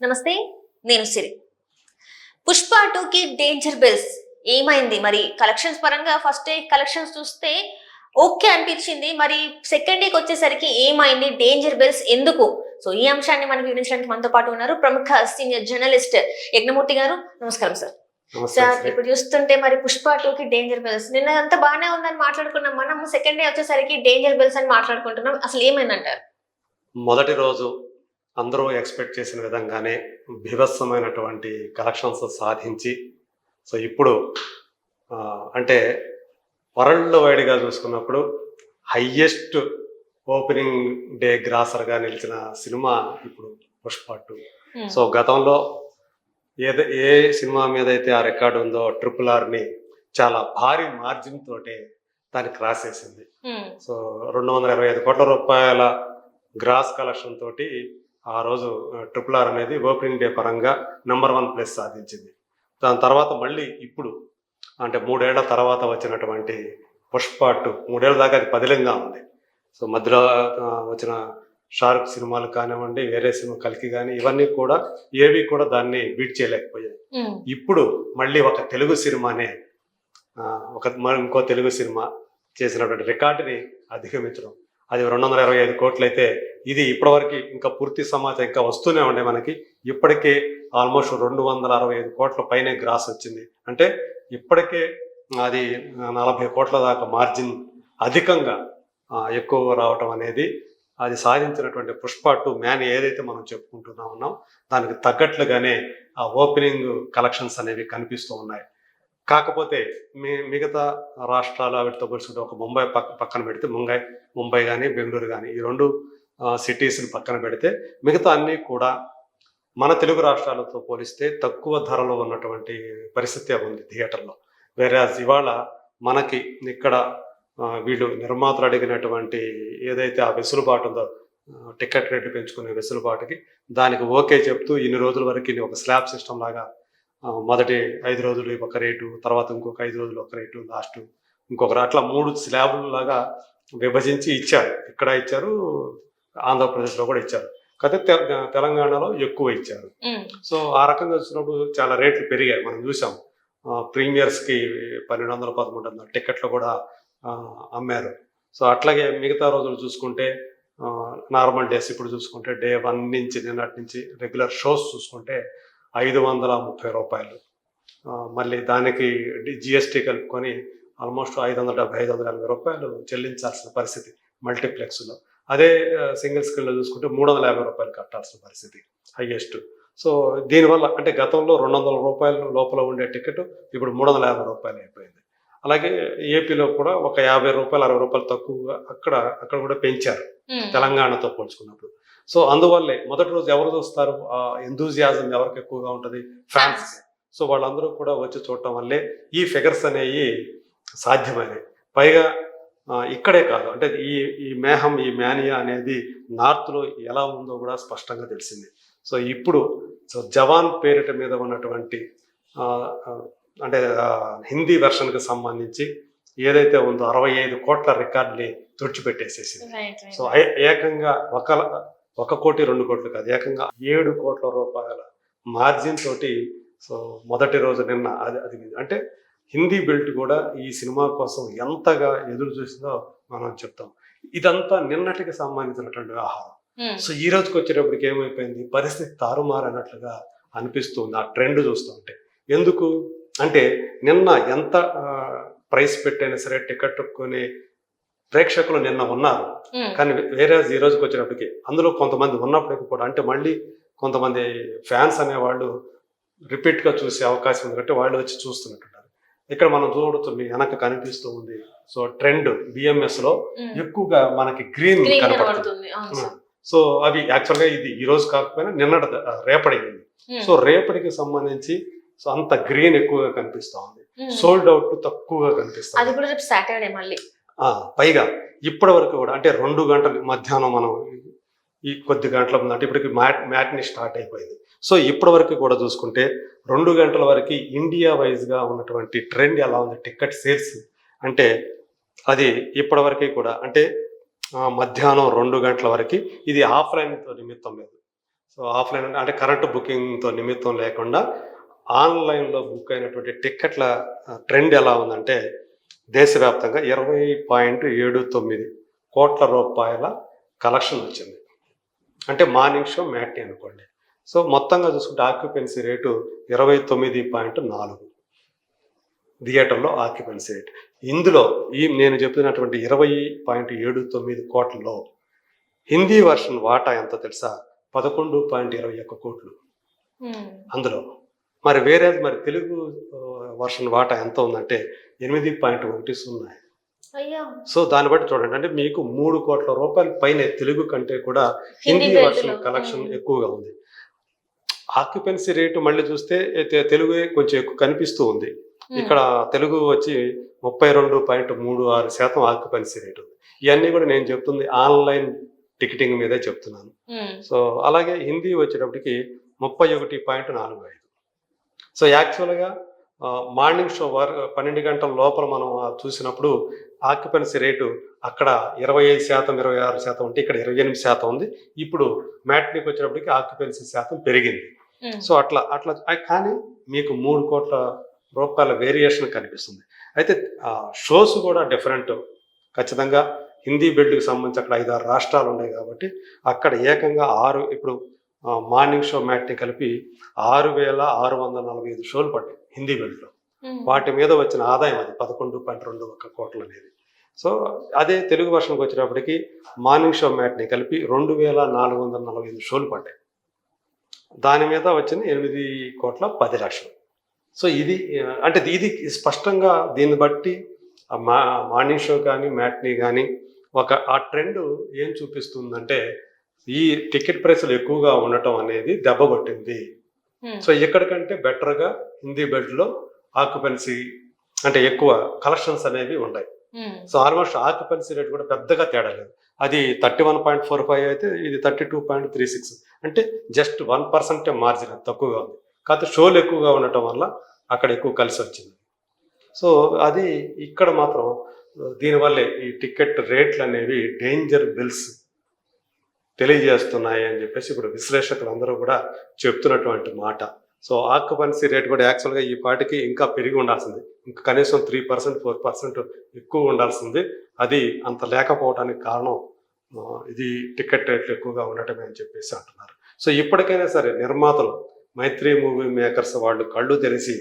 నమస్తే, నేను సిరి. పుష్ప 2కి డేంజర్ బెల్స్ ఏమైంది మరి? కలెక్షన్స్ పరంగా ఫస్ట్ డే కలెక్షన్స్ చూస్తే ఓకే అనిపించింది. మరి సెకండ్ డేకి వచ్చేసరికి ఏమైంది? డేంజర్ బెల్స్ ఎందుకు? సో ఈ అంశాన్ని మనకి వివరించడానికి మనతో పాటు ఉన్నారు ప్రముఖ సీనియర్ జర్నలిస్ట్ యజ్ఞమూర్తి గారు. నమస్కారం సార్. సార్, ఇప్పుడు చూస్తుంటే మరి పుష్ప 2కి డేంజర్ బెల్స్ నిన్న అంతా బాగానే ఉందని మాట్లాడుకున్నాం, మనం సెకండ్ డే వచ్చేసరికి డేంజర్ బెల్స్ అని మాట్లాడుకుంటున్నాం. అసలు ఏమైందంటారు? మొదటి రోజు అందరూ ఎక్స్పెక్ట్ చేసిన విధంగానే బీభత్సమైనటువంటి కలెక్షన్స్ సాధించి సో ఇప్పుడు అంటే వరల్డ్ వైడ్గా చూసుకున్నప్పుడు హయ్యెస్ట్ ఓపెనింగ్ డే గ్రాసర్గా నిలిచిన సినిమా ఇప్పుడు పుష్ప 2. సో గతంలో ఏ సినిమా మీద అయితే ఆ రికార్డు ఉందో RRRని చాలా భారీ మార్జిన్ తోటే దాన్ని క్రాస్ చేసింది. సో 225 కోట్ల రూపాయల గ్రాస్ కలెక్షన్ తోటి ఆ రోజు RRR అనేది ఓపెనింగ్ డే పరంగా #1 ప్లేస్ సాధించింది. దాని తర్వాత మళ్ళీ ఇప్పుడు అంటే 3 ఏళ్ల తర్వాత వచ్చినటువంటి పుష్ప 2, 3 ఏళ్ళ దాకా అది పదిలంగా ఉంది. సో మధ్యలో వచ్చిన షారుఖ్ సినిమాలు కానివ్వండి, వేరే సినిమా కల్కి కానీ ఇవన్నీ కూడా ఏవి కూడా దాన్ని బీట్ చేయలేకపోయాయి. ఇప్పుడు మళ్ళీ ఒక తెలుగు సినిమానే ఇంకో తెలుగు సినిమా చేసినటువంటి రికార్డుని అధిగమించడం, అది 225 కోట్లు అయితే ఇది ఇప్పటివరకు ఇంకా పూర్తి సమాచారం ఇంకా వస్తూనే ఉండే మనకి. ఇప్పటికే ఆల్మోస్ట్ 265 కోట్ల పైనే గ్రాస్ వచ్చింది. అంటే ఇప్పటికే అది 40 కోట్ల దాకా మార్జిన్ అధికంగా ఎక్కువ రావటం అనేది అది సాధించినటువంటి పుష్ప 2 మ్యాన్ ఏదైతే మనం చెప్పుకుంటున్నా ఉన్నాం దానికి తగ్గట్లుగానే ఆ ఓపెనింగ్ కలెక్షన్స్ అనేవి కనిపిస్తూ ఉన్నాయి. కాకపోతే మిగతా రాష్ట్రాలు వాటితో పోల్చుకుంటే ఒక ముంబై పక్కన పెడితే ముంబై కానీ బెంగళూరు కానీ ఈ 2 సిటీస్ని పక్కన పెడితే మిగతా అన్నీ కూడా మన తెలుగు రాష్ట్రాలతో పోలిస్తే తక్కువ ధరలో ఉన్నటువంటి పరిస్థితి ఉంది థియేటర్లో. వేరే ఇవాళ మనకి ఇక్కడ వీళ్ళు నిర్మాతలు అడిగినటువంటి ఏదైతే ఆ వెసులుబాటు ఉందో టికెట్ రేట్లు పెంచుకునే వెసులుబాటుకి దానికి ఓకే చెప్తూ ఇన్ని రోజుల వరకు ఒక స్లాబ్ సిస్టమ్ లాగా మొదటి 5 రోజులు ఒక రేటు, తర్వాత ఇంకొక 5 రోజులు ఒక రేటు, లాస్ట్ ఇంకొకరు, అట్లా 3 స్లాబుల లాగా విభజించి ఇచ్చారు. ఇక్కడ ఇచ్చారు, ఆంధ్రప్రదేశ్లో కూడా ఇచ్చారు, కాకపోతే తెలంగాణలో ఎక్కువ ఇచ్చారు. సో ఆ రకంగా వచ్చినప్పుడు చాలా రేట్లు పెరిగాయి. మనం చూసాం ప్రీమియర్స్కి 1200, 1300 టికెట్లు కూడా అమ్మారు. సో అట్లాగే మిగతా రోజులు చూసుకుంటే నార్మల్ డేస్ ఇప్పుడు చూసుకుంటే డే 1 నుంచి నిన్నటి నుంచి రెగ్యులర్ షోస్ చూసుకుంటే 530 రూపాయలు, మళ్ళీ దానికి జిఎస్టీ కలుపుకొని ఆల్మోస్ట్ 570, 580 రూపాయలు చెల్లించాల్సిన పరిస్థితి మల్టీప్లెక్స్లో. అదే సింగిల్ స్క్రీన్లో చూసుకుంటే 350 రూపాయలు కట్టాల్సిన పరిస్థితి హయ్యెస్ట్. సో దీనివల్ల అంటే గతంలో 200 రూపాయలు లోపల ఉండే టికెట్ ఇప్పుడు 350 రూపాయలు అయిపోయింది. అలాగే ఏపీలో కూడా ఒక 50 రూపాయలు, 60 రూపాయలు తక్కువగా అక్కడ కూడా పెంచారు తెలంగాణతో పోల్చుకున్నప్పుడు. సో అందువల్లే మొదటి రోజు ఎవరు చూస్తారు, ఆ ఎంతూజియాజం ఎవరికి ఎక్కువగా ఉంటుంది, ఫ్యాన్స్. సో వాళ్ళందరూ కూడా వచ్చి చూడటం వల్లే ఈ ఫిగర్స్ అనేవి సాధ్యమైనవి. పైగా ఇక్కడే కాదు, అంటే ఈ మేనియా అనేది నార్త్లో ఎలా ఉందో కూడా స్పష్టంగా తెలిసింది. సో ఇప్పుడు జవాన్ పేరిట మీద ఉన్నటువంటి అంటే హిందీ వెర్షన్కి సంబంధించి ఏదైతే ఉందో 65 కోట్ల రికార్డుని తుడిచిపెట్టేసేసింది. సో ఏకంగా 1 కోటి 2 కోట్లు కాదు, ఏకంగా 7 కోట్ల రూపాయల మార్జిన్ తోటి సో మొదటి రోజు నిన్న అది అంటే హిందీ బెల్ట్ కూడా ఈ సినిమా కోసం ఎంతగా ఎదురు చూసిందో మనం చెప్తాం. ఇదంతా నిన్నటికి సంబంధించినటువంటి వ్యవహారం. సో ఈ రోజుకి వచ్చేటప్పటికి ఏమైపోయింది, పరిస్థితి తారుమారన్నట్లుగా అనిపిస్తుంది ఆ ట్రెండ్ చూస్తుంటే. ఎందుకు అంటే నిన్న ఎంత ప్రైస్ పెట్టైనా సరే టికెట్ కొనే ప్రేక్షకులు నిన్న ఉన్నారు, కానీ వేరే ఈ రోజుకి వచ్చేటప్పటికి అందులో కొంతమంది ఉన్నప్పటికీ కూడా అంటే మళ్ళీ కొంతమంది ఫ్యాన్స్ అనేవాళ్ళు రిపీట్గా చూసే అవకాశం ఉంది కాబట్టి వాళ్ళు వచ్చి చూస్తున్నట్టున్నారు. ఇక్కడ మనం చూడుతుంది వెనక కనిపిస్తూ ఉంది. సో ట్రెండ్ బిఎంఎస్లో ఎక్కువగా మనకి గ్రీన్ కనపడుతుంది. సో అవి యాక్చువల్గా ఇది ఈ రోజు కాకపోయినా రేపటికి. సో రేపటికి సంబంధించి సో అంత గ్రీన్ ఎక్కువగా కనిపిస్తా ఉంది, సోల్డ్ అవుట్ తక్కువగా కనిపిస్తుంది. అది కూడా రేపు సాటర్డే మళ్ళీ. పైగా ఇప్పటి వరకు కూడా అంటే 2 గంటలు మధ్యాహ్నం మనం ఈ కొద్ది గంటల ముందు అంటే ఇప్పటికి మ్యాట్ని స్టార్ట్ అయిపోయింది. సో ఇప్పటి వరకు కూడా చూసుకుంటే 2 గంటల వరకు ఇండియా వైజ్గా ఉన్నటువంటి ట్రెండ్ ఎలా ఉంది టికెట్ సేల్స్ అంటే అది ఇప్పటి వరకు కూడా అంటే మధ్యాహ్నం 2 గంటల వరకు ఇది ఆఫ్లైన్తో నిమిత్తం లేదు. సో ఆఫ్లైన్ అంటే కరెంటు బుకింగ్తో నిమిత్తం లేకుండా ఆన్లైన్లో బుక్ అయినటువంటి టిక్కెట్ల ట్రెండ్ ఎలా ఉందంటే దేశవ్యాప్తంగా 20.79 కోట్ల రూపాయల కలెక్షన్ వచ్చింది. అంటే మార్నింగ్ షో మ్యాట్ని అనుకోండి. సో మొత్తంగా చూసుకుంటే ఆక్యుపెన్సీ రేటు 29.4 థియేటర్లో ఆక్యుపెన్సీ రేట్. ఇందులో నేను చెప్పినటువంటి 20.79 కోట్లలో హిందీ వర్షన్ వాటా ఎంత తెలుసా? 11.21 కోట్లు అందులో. మరి వేరే మరి తెలుగు వర్షన్ వాటా ఎంత ఉందంటే 8.10. సో దాన్ని బట్టి చూడండి, అంటే మీకు 3 కోట్ల రూపాయల పైన తెలుగు కంటే కూడా హిందీ వర్షన్ కలెక్షన్ ఎక్కువగా ఉంది. ఆక్యుపెన్సీ రేటు మళ్ళీ చూస్తే తెలుగు కొంచెం ఎక్కువ కనిపిస్తూ ఉంది. ఇక్కడ తెలుగు వచ్చి 32.36% ఆక్యుపెన్సీ రేటు. ఇవన్నీ కూడా నేను చెప్తుంది ఆన్లైన్ టికెటింగ్ మీదే చెప్తున్నాను. సో అలాగే హిందీ వచ్చేటప్పటికి 31.45. సో యాక్చువల్గా మార్నింగ్ షో 12 గంటల లోపల మనం చూసినప్పుడు ఆక్యుపెన్సీ రేటు అక్కడ 25%, 26% ఉంటే ఇక్కడ 28% ఉంది. ఇప్పుడు మ్యాట్నీకి వచ్చేటప్పటికి ఆక్యుపెన్సీ శాతం పెరిగింది. సో అట్లా కానీ మీకు 3 కోట్ల రూపాయల వేరియేషన్ కనిపిస్తుంది. అయితే షోస్ కూడా డిఫరెంట్. ఖచ్చితంగా హిందీ బెల్ట్కి సంబంధించి అక్కడ 5-6 రాష్ట్రాలు ఉన్నాయి కాబట్టి అక్కడ ఏకంగా 6 ఇప్పుడు మార్నింగ్ షో మ్యాట్ని కలిపి 6,645 షోలు పడ్డాయి హిందీ బెల్ట్లో. వాటి మీద వచ్చిన ఆదాయం అది 11.21 కోట్లు అనేది. సో అదే తెలుగు వర్షన్కి వచ్చేటప్పటికి మార్నింగ్ షో మ్యాట్ని కలిపి 2,445 షోలు పడ్డాయి. దాని మీద వచ్చింది 8,10,00,000. సో ఇది అంటే ఇది స్పష్టంగా దీన్ని బట్టి మార్నింగ్ షో కానీ మ్యాట్ని కానీ ఆ ట్రెండ్ ఏం చూపిస్తుందంటే ఈ టికెట్ ప్రైస్లు ఎక్కువగా ఉండటం అనేది దెబ్బ కొట్టింది. సో ఇక్కడికంటే బెటర్గా హిందీ బెల్ట్లో ఆక్యుపెన్సీ అంటే ఎక్కువ కలెక్షన్స్ అనేవి ఉన్నాయి. సో ఆల్మోస్ట్ ఆక్యుపెన్సీ రేట్ కూడా పెద్దగా తేడా లేదు. అది 31.45 అయితే ఇది 32.36, అంటే జస్ట్ 1% మార్జిన్ తక్కువగా ఉంది. కాకపోతే షోలు ఎక్కువగా ఉండటం వల్ల అక్కడ ఎక్కువ కలిసి వచ్చింది. సో అది ఇక్కడ మాత్రం దీనివల్లే ఈ టికెట్ రేట్లు అనేవి డేంజర్ బిల్స్ తెలియజేస్తున్నాయి అని చెప్పేసి ఇప్పుడు విశ్లేషకులు అందరూ కూడా చెప్తున్నటువంటి మాట. సో ఆక్యుపెన్సీ రేట్ కూడా యాక్చువల్గా ఈ పాటికి ఇంకా పెరిగి ఉండాల్సింది, ఇంకా కనీసం 3%, 4% ఎక్కువ ఉండాల్సింది. అది అంత లేకపోవడానికి కారణం ఇది టికెట్ రేట్లు ఎక్కువగా ఉండటమే అని చెప్పేసి అంటున్నారు. సో ఇప్పటికైనా సరే నిర్మాతలు, మైత్రి మూవీ మేకర్స్ వాళ్ళు కళ్ళు తెరిచి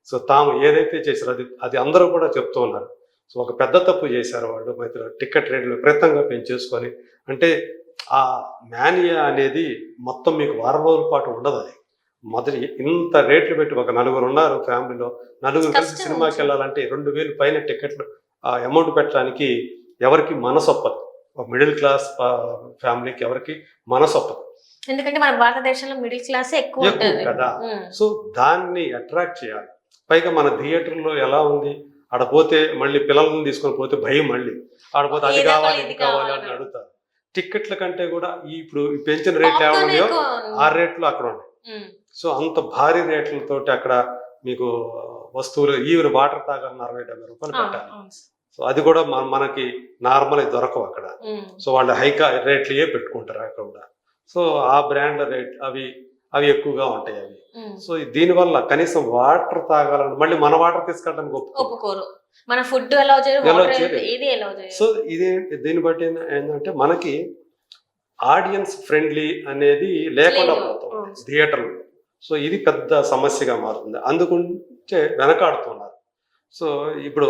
సో తాము ఏదైతే చేశారో అది అందరూ కూడా చెప్తూ ఉన్నారు. సో ఒక పెద్ద తప్పు చేశారు వాళ్ళు, మైత్రి టికెట్ రేట్లు విపరీతంగా పెంచేసుకొని. అంటే ఆ మేనియా అనేది మొత్తం మీకు వారం రోజుల పాటు ఉండదు. అది మొదటి ఇంత రేట్లు పెట్టి ఒక 4 ఉన్నారు ఫ్యామిలీలో, 4 కలిసి సినిమాకి వెళ్ళాలంటే 2,000 పైన టికెట్లు అమౌంట్ పెట్టడానికి ఎవరికి మనసొప్పదు. ఒక మిడిల్ క్లాస్ ఫ్యామిలీకి ఎవరికి మనసొప్పదు, ఎందుకంటే మన భారతదేశంలో మిడిల్ క్లాస్ ఎక్కువ కదా. సో దాన్ని అట్రాక్ట్ చేయాలి. పైగా మన థియేటర్లో ఎలా ఉంది, ఆడపోతే మళ్ళీ పిల్లల్ని తీసుకొని పోతే భయం, మళ్ళీ ఆడపోతే అది కావాలి ఇది కావాలి అని అడుగుతారు. టికెట్ల కంటే కూడా ఇప్పుడు పెంచిన రేట్లు ఏమన్నాయో ఆ రేట్లు అక్కడ ఉన్నాయి. సో అంత భారీ రేట్లతో అక్కడ మీకు వస్తువులు ఈవెన్ వాటర్ తాగాలని 60-70 రూపాయలు పెట్టాలి. సో అది కూడా మనకి నార్మల్ దొరకవు అక్కడ. సో వాళ్ళు హైకా రేట్లు పెట్టుకుంటారు అక్కడ కూడా. సో ఆ బ్రాండ్ల రేట్ అవి ఎక్కువగా ఉంటాయి అవి. సో దీనివల్ల కనీసం వాటర్ తాగాలని మళ్ళీ మన వాటర్ తీసుకెళ్ళడానికి ఒప్పుకోరు, మన ఫుడ్ ఎలా చేయరు. సో ఇది దీన్ని బట్టి ఏంటంటే మనకి ఆడియన్స్ ఫ్రెండ్లీ అనేది లేకుండా పోతుంది థియేటర్లో. సో ఇది పెద్ద సమస్యగా మారుతుంది. అందుకుంటే వెనకాడుతున్నారు. సో ఇప్పుడు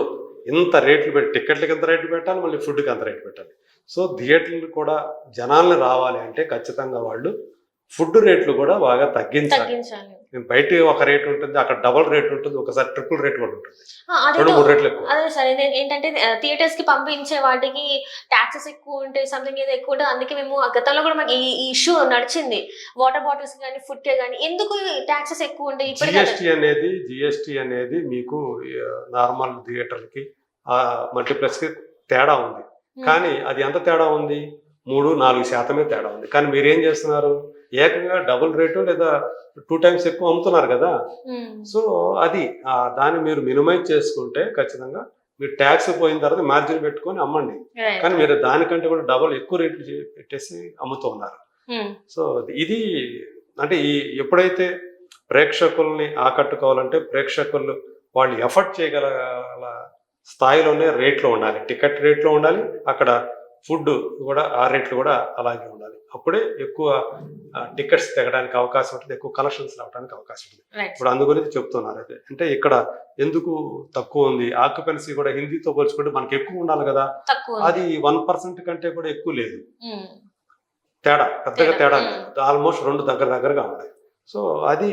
ఇంత రేట్లు పెట్టి టికెట్లకి ఎంత రేట్లు పెట్టాలి, మళ్ళీ ఫుడ్కి అంత రేటు పెట్టాలి. సో థియేటర్లు కూడా జనాల్ని రావాలి అంటే ఖచ్చితంగా వాళ్ళు ఫుడ్ రేట్లు కూడా బాగా తగ్గించాలి. బయట ఒక రేట్ ఉంటుంది, అక్కడ డబుల్ రేట్ ఉంటుంది, ఒకసారి ట్రిపుల్ రేట్ కూడా ఉంటుంది, 2-3 రేట్లు ఎక్కువ. అదే సరే, ఏంటంటే థియేటర్స్ కి పంపించే వాటికి టాక్సెస్ ఎక్కువ ఉంటాయి, సంథింగ్ ఏదో ఎక్కువ ఉంటుంది. అందుకే మేము గతంలో కూడా మాకు ఈ ఇష్యూ నడిచింది, వాటర్ బాటిల్స్ కానీ ఫుడ్ కే కానీ ఎందుకు టాక్సెస్ ఎక్కువ ఉంటాయి. జిఎస్టీ అనేది మీకు నార్మల్ థియేటర్కి మల్టీప్లెక్స్ కి తేడా ఉంది. కానీ అది ఎంత తేడా ఉంది, 3-4% తేడా ఉంది. కానీ మీరేం చేస్తున్నారు, ఏకంగా డబుల్ రేటు లేదా 2 times ఎక్కువ అమ్ముతున్నారు కదా. సో అది దాన్ని మీరు మినిమైజ్ చేసుకుంటే ఖచ్చితంగా మీరు ట్యాక్స్ పోయిన తర్వాత మార్జిన్ పెట్టుకొని అమ్మండి. కానీ మీరు దానికంటే కూడా డబుల్ ఎక్కువ రేట్లు పెట్టేసి అమ్ముతూ ఉన్నారు. సో ఇది అంటే ఎప్పుడైతే ప్రేక్షకుల్ని ఆకట్టుకోవాలంటే ప్రేక్షకులు వాళ్ళు ఎఫర్ట్ చేయగల స్థాయిలోనే రేట్లో ఉండాలి, టికెట్ రేట్లో ఉండాలి, అక్కడ ఫుడ్ కూడా ఆ రేట్లు కూడా అలాగే ఉండాలి. అప్పుడే ఎక్కువ టికెట్స్ తెగడానికి అవకాశం ఉంటుంది, ఎక్కువ కలెక్షన్స్ రావడానికి అవకాశం ఉంటుంది. ఇప్పుడు అందు గురించి చెప్తున్నారు. అయితే అంటే ఇక్కడ ఎందుకు తక్కువ ఉంది, ఆక్యుపెన్సీ కూడా హిందీతో పోల్చుకుంటే మనకి ఎక్కువ ఉండాలి కదా, అది 1% కంటే కూడా ఎక్కువ లేదు. తేడా పెద్దగా తేడా లేదు, ఆల్మోస్ట్ 2 దగ్గరగా ఉన్నాయి. సో అది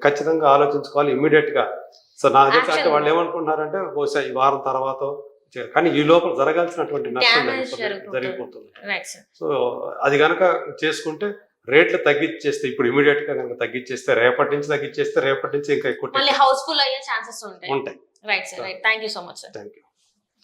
ఖచ్చితంగా ఆలోచించుకోవాలి ఇమ్మీడియట్ గా. సో నాకు తెలిసి అంటే వాళ్ళు ఏమనుకుంటున్నారంటే బహుశా ఈ వారం తర్వాత, కానీ ఈ లోపల జరగాల్సినటువంటి నష్టం జరిగిపోతుంది. సో అది కనుక చేసుకుంటే రేట్లు తగ్గించేస్తే, ఇప్పుడు ఇమీడియట్ గా కనుక తగ్గించేస్తే, రేపటి నుంచి ఇంకా ఎక్కువ హౌస్ఫుల్ అయ్యే ఛాన్సెస్ ఉంటాయి. ఉంటాయి. Right sir, right. Thank you so much sir. Thank you.